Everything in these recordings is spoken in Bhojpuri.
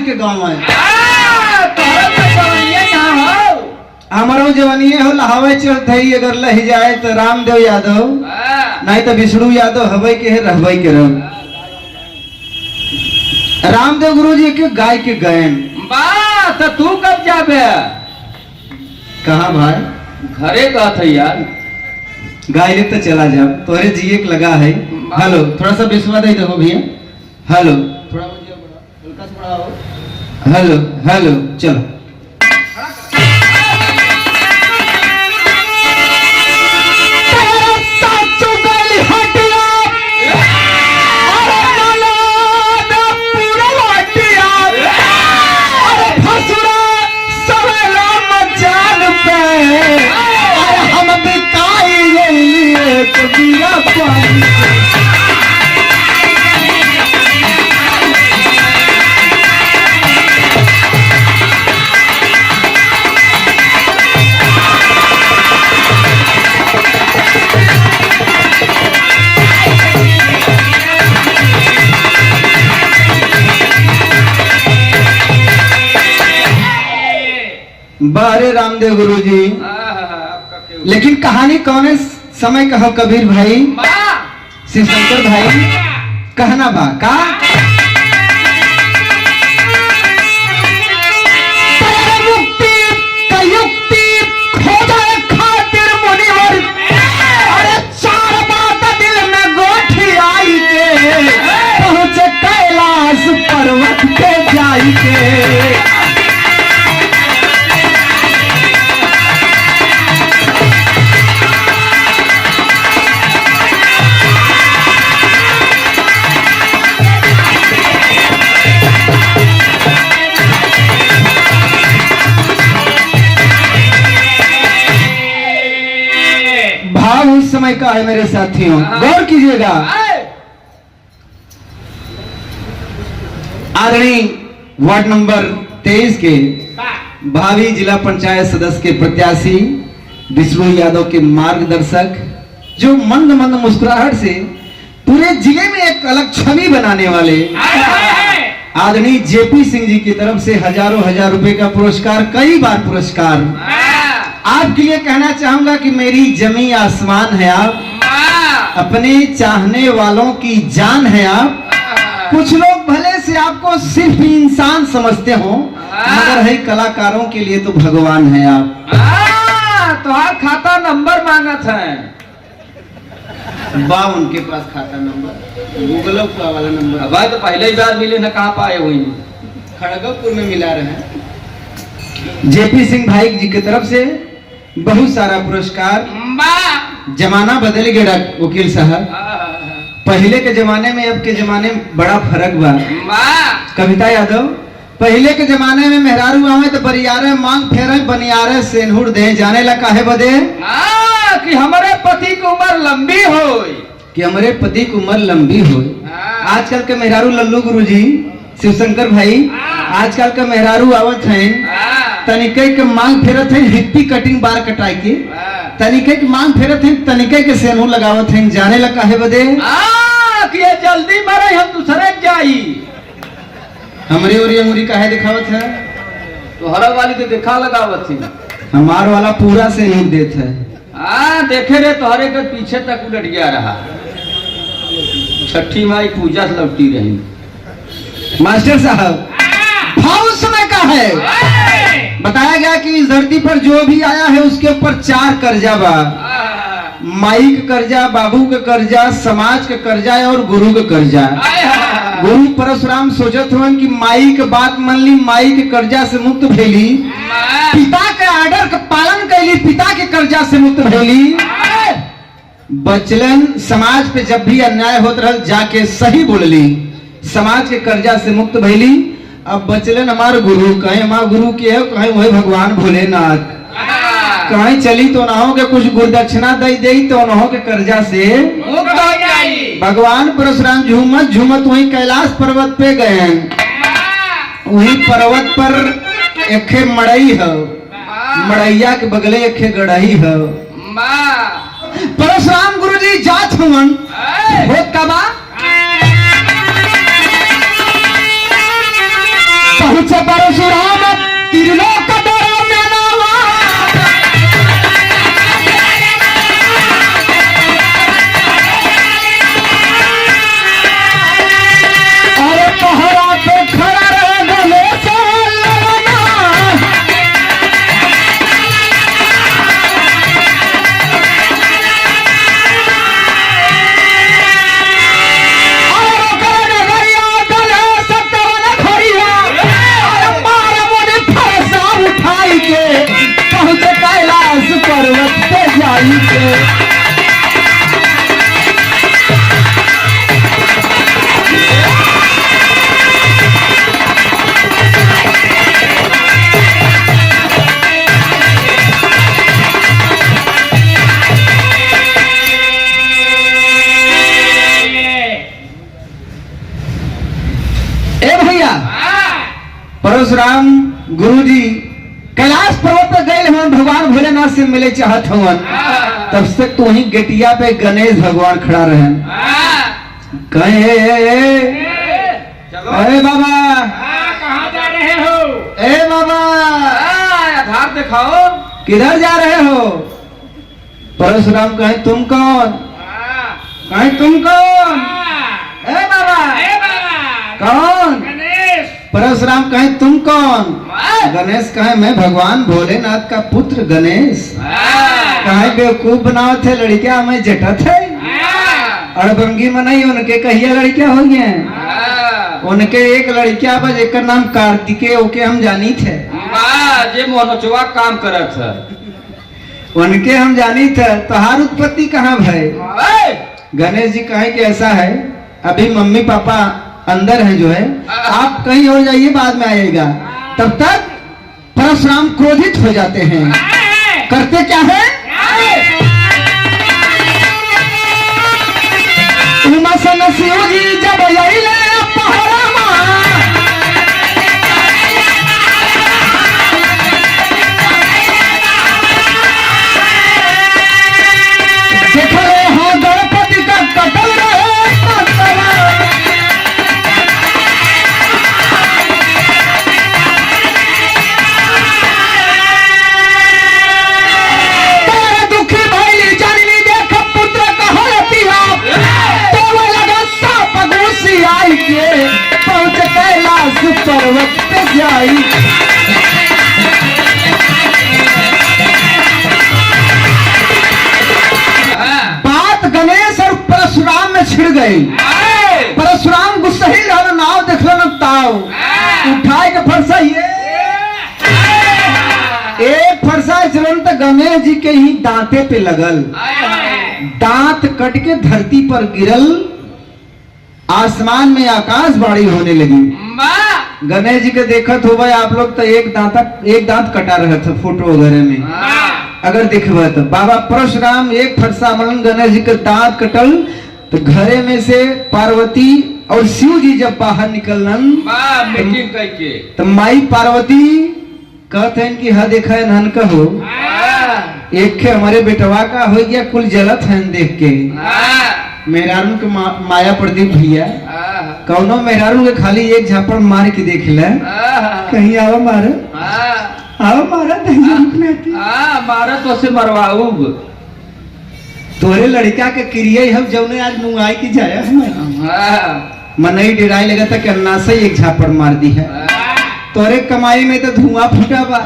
के गाँव है। हमारो जवानी हो लहावे चलते ही अगर लही जाए तो रामदेव यादव नहीं तो विष्णु यादव हवे के है रहवे के रह। रामदेव गुरु जी के गाय के गायन तो तू कब जाबे? कहा भाई? घरे का था यार। गाय ले तो चला जा तोरे जी एक लगा है। हेलो थोड़ा सा विश्वास दे दो भैया। हेलो थोड़ा हल्का से बढ़ाओ। हेलो हेलो चलो। बारे रामदेव गुरु जी। लेकिन कहानी कौन है समय का हो कबीर भाई शिव शंकर भाई कहना बा का पहुंचे कैलाश पर्वत पे जाई के। भाव उस समय का है मेरे साथियों, गौर कीजिएगा। आदरणीय वार्ड नंबर 23 के भावी जिला पंचायत सदस्य के प्रत्याशी विष्णु यादव के मार्गदर्शक जो मंद मंद मुस्कुराहट से पूरे जिले में एक अलग छवि बनाने वाले आदरणीय जेपी सिंह जी की तरफ से हजारों हजार रुपए का पुरस्कार, कई बार पुरस्कार आपके लिए कहना चाहूंगा कि मेरी जमी आसमान है आप, अपने चाहने वालों की जान है आप। कुछ लोग भले से आपको सिर्फ इंसान समझते हो मगर है कलाकारों के लिए तो भगवान है आप। तो आप खाता नंबर मांगत है बा उनके पास खाता नंबर गूगल वाला नंबर भाई तो पहले ही बार मिले ना कहाँ पाए हुई खड़गपुर में मिला रहे। जेपी सिंह भाई जी की तरफ से बहुत सारा पुरस्कार। जमाना बदल गया वकील साहब, पहले के जमाने में अब के जमाने में बड़ा फर्क बा। कविता यादव पहले के जमाने में मेहरारू आवे तो बरियारे मांग फेरे बनियारे सेनहुर दे जाने लगा है बदे कि हमारे पति की उम्र लंबी हो, कि हमारे पति की उम्र लंबी हो। आजकल के मेहरारू लल्लू गुरु जी शिव शंकर भाई आजकल के मेहरारू आवत हैं तनिके के मांग फेरत हैं हिप्पी कटिंग बार कटाई के, तनिके के मांग फेरत हैं तनिके के सेनू लगावत हैं जाने लगा है बदे कि ये जल्दी मरे हम दूसरे जाई। हमरे और ये मुरी काहे दिखावत है? तो हरा वाली तो दिखा लगावत थी, हमार वाला पूरा सेनू देत है। देखे रे तोहरे के पीछे तक उलट गया रहा। छठी माई पूजा से लौटी रही। मास्टर साहब भाव समय का है, बताया गया कि इस धरती पर जो भी आया है उसके ऊपर 4 कर्जा बा। माई का कर्जा, बाबू का कर्जा, समाज का कर्जा और गुरु का कर्जा। गुरु परशुराम सोचत हुए कि माई के बात मान ली, माई के कर्जा से मुक्त भैली, पिता के आर्डर का पालन कैली, पिता के कर्जा से मुक्त भैली। बचलन समाज पे जब भी अन्याय होता रहा जाके सही बोलली, समाज के कर्जा से मुक्त भैली। अब बचलन हमारे गुरु, कहीं हमारे गुरु की है, कहीं वही भगवान भोलेनाथ, कहीं चली तो ना हो के कुछ गुरदक्षिणा दे दे तो ना हो के कर्जा से मुक्त हो जाई। भगवान परशुराम झूमत झूमत वही कैलाश पर्वत पे गए। वही पर्वत पर एक मड़ई है, मड़ैया के बगले एक गढ़ई है। परशुराम गुरु जी जात हुवन होत का बा पूछे परशुराम त्रिलोक डरो मैनावा अरे पहरा पे खड़ा रहे गणेश लड़ना पर्वत पे जाई के ए भैया परशुराम गुरुजी कैलाश पर्वत पे गए हवन भगवान भोलेनाथ से मिले चाहत हवन तब से तो वहीं गेटिया पे गणेश भगवान खड़ा रहे कहे अरे बाबा कहाँ जा रहे हो? ए बाबा आधार दिखाओ। किधर जा रहे हो? परशुराम कहे तुम कौन? कहे तुम कौन? ए बाबा कौन? परशुराम कहे तुम कौन? गणेश कहे मैं भगवान भोलेनाथ का पुत्र गणेश। कहे बेवकूफ बनाओ थे लड़कियां मैं जटा थे अड़बंगी में नहीं उनके कहिया लड़कियां हो गए उनके एक लड़किया बस एक नाम कार्तिके ओके हम जानी थे जे मनोचवा काम करत है उनके हम जानी थे तोहार उत्पत्ति कहाँ भाई? गणेश जी कहे कि ऐसा है अभी मम्मी पापा अंदर है जो है आप कहीं और जाइए बाद में आएगा। तब तक परशुराम क्रोधित हो जाते हैं करते क्या है उमा सन शिव जी जब अइले पहरामा देखले हाँ गणपति का कटल रहे पहुंच कैलाश पर्वत पे जाई बात गणेश और परशुराम में छिड़ गई। परशुराम गुस्सा ही रहा नाव देख लो न ताव उठाए के फरसा ये एक फरसा तुरंत गणेश जी के ही दांते पे लगल दांत कट के धरती पर गिरल आसमान में आकाशवाणी होने लगी। गणेश जी के देखत हो भाई आप लोग तो एक दांत कटा रहे थे फोटो वगैरह में अगर देखबे तो बाबा परशुराम एक फरसा मलन गणेश जी के दांत कटल तो घरे में से पार्वती और शिव जी जब बाहर निकलन तो माई पार्वती कहते हैं कि हाँ देखा है नहन का हो एक हमारे बेटवा का हो गया कुल जलत है देख के मेहरारू के माया प्रदीप भैया कौनो मेहरारू के खाली एक झापड़ मार के देख ले कहीं आवा मारे मारा तो से मरवाऊ तोरे लड़का के क्रिया हम जौने आज मुंगाई की जाया मनई डिराई लगा था कि अन्ना से एक झापड़ मार दी है तोरे कमाई में तो धुआं फूटा बा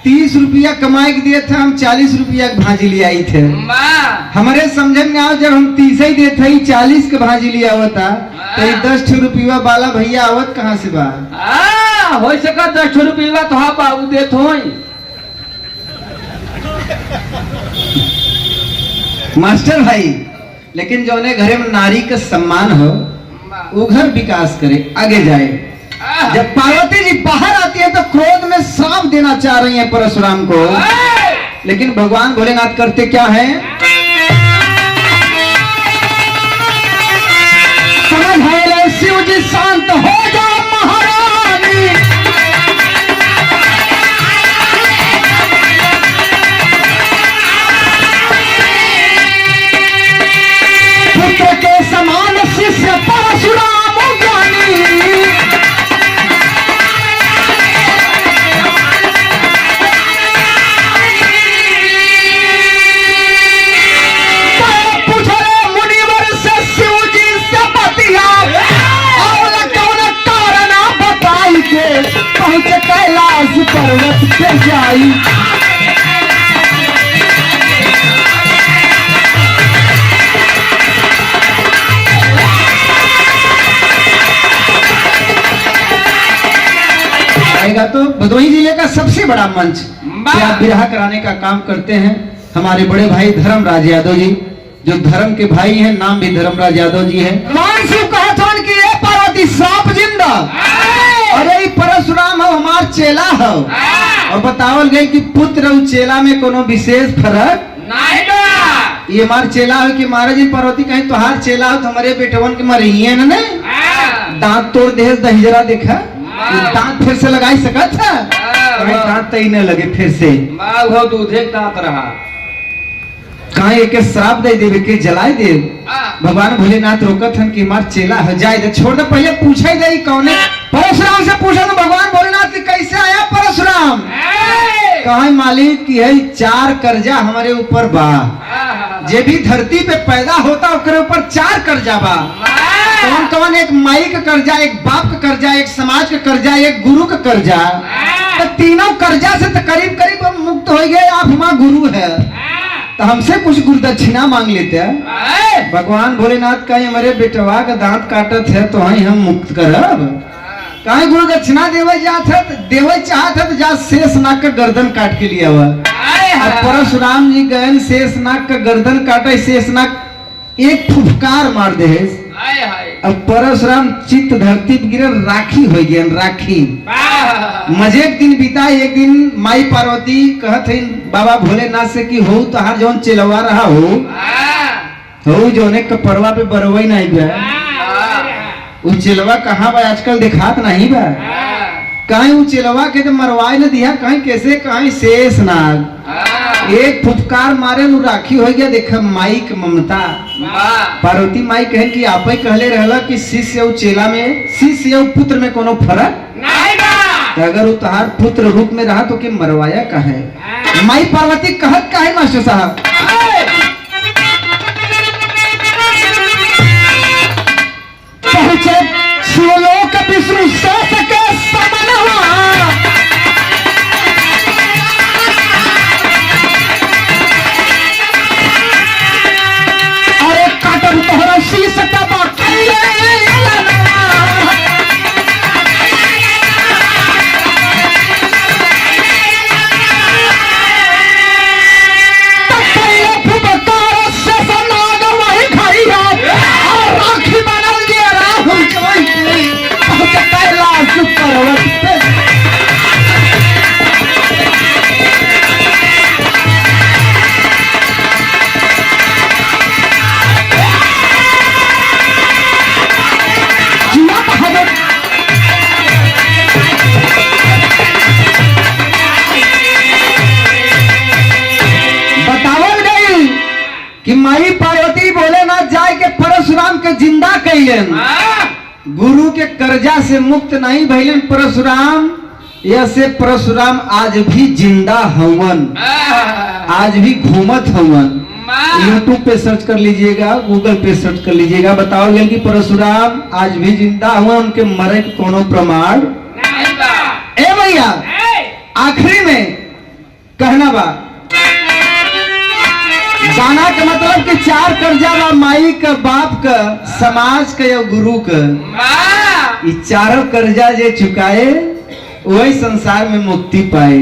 30 रुपया कमाई के दिए थे हम 40 रुपया भाजी ले आई थे हमारे समझ में आओ जब हम 30 ही देते ही 40 के भाजी लिया होता तो 10 रुपया वाला भैया आवत कहाँ से बा हो सका 10 रुपया तो हाँ बाबू देत हो मास्टर भाई लेकिन जो ने घरे में नारी का सम्मान हो वो घर विकास करे आगे जाए। जब पार्वती जी बाहर आती है तो क्रोध में श्राप देना चाह रही है परशुराम को लेकिन भगवान भोलेनाथ करते क्या है समझ है शिव जी शांत हो जाओ महारानी पुत्र के समान शिष्य परशुराम ज्ञानी पहुँच कैलाश पर्वत पे जाई। आएगा तो भदोही जिले का सबसे बड़ा मंच क्या बिरहा कराने का काम करते हैं हमारे बड़े भाई धर्मराज यादव जी, जो धर्म के भाई हैं, नाम भी धर्मराज यादव जी है। मानसिव कहथन की ये पार्वती सांप जिंदा, अरे परशुराम हो हमार चेला हो। और बतावल गई कि पुत्र और चेला में कोनो विशेष फर्क नहीं बा। ये हमार चेला हो कि महाराज जी पार्वती कहीं तोहार चेला हो तो हमारे बेटवन के मरिए न दांत तोड़ दे दही जरा देखा, दांत फिर से लगाई सकत है, दांत तई न लगे फिर से दूधे दांत रहा कहा एक श्राप दे देवे के जलाए दे। भगवान भोलेनाथ रोकत हन कि मार चेला हो जाए दे, छोड़ दे, पहले पूछा ही दे कौन है। परशुराम से पूछा तो भगवान भोलेनाथ की कैसे आया परशुराम, कहा मालिक की है 4 कर्जा हमारे ऊपर बा, जे भी धरती पे पैदा होता ओकरे ऊपर 4 कर्जा बा। कौन कौन? एक माई का कर्जा, एक बाप का कर्जा, एक समाज का कर्जा, एक गुरु का कर्जा। तो तीनों कर्जा से तो करीब करीब हम मुक्त हो गए, आप हमारा गुरु है तो हमसे कुछ गुरुदक्षिणा मांग लेते हैं। भगवान भोलेनाथ का हमारे बेटवा का दांत काटत है तो हम मुक्त करब, कहीं गुरु दक्षिणा देवे जात है, देवे चाहत है तो जा शेषनाग का गर्दन काट के लिया हुआ। परशुराम जी गए शेषनाग का गर्दन काटे, शेषनाग एक फुफकार मार दे। अब परशुराम चित्त धरती पे गिरे, राखी हो गया राखी। मजे एक दिन बीता, एक दिन माई पार्वती कहत है बाबा भोलेनाथ से कि हो तहार जौन चेलवा रहा हो जौने कपड़वा पे बरवई नहीं गया, वो चेलवा कहाँ बा आजकल दिखात नहीं बा। कहीं वो चेलवा के तो मरवाए न दिया, कहीं कैसे, कहीं शेषनाग एक फुफकार मारे नु राखी हो गया। देखा माई के ममता, पार्वती माई कहे कि आप ही कहले रहला कि शिष्य और चेला में, शिष्य और पुत्र में कोनो फर्क नहीं बा, तो अगर वो तहार पुत्र रूप में रहा तो के मरवाया काहे? माई पार्वती कहत काहे मास्टर साहब? पहुंचे शिवलोक विष्णु शेष के समनवा, अरे काटब तोहरा शीश टबा कि माई पार्वती भोलेनाथ जाए के परशुराम के जिंदा कैलन, गुरु के कर्जा से मुक्त नहीं भैलन परशुराम। ऐसे परशुराम आज भी जिंदा हवन, आज भी घूमत हवन। यूट्यूब पे सर्च कर लीजिएगा, गूगल पे सर्च कर लीजिएगा, बताओ कि परशुराम आज भी जिंदा हुआ, उनके मरे के कोनो प्रमाण नहीं बा। ए भैया आखिरी में कहना बा, गाना का मतलब कि 4 कर्जा बा, माई का, बाप का, समाज का या गुरु का। ये 4 कर्जा जे चुकाए वही संसार में मुक्ति पाए।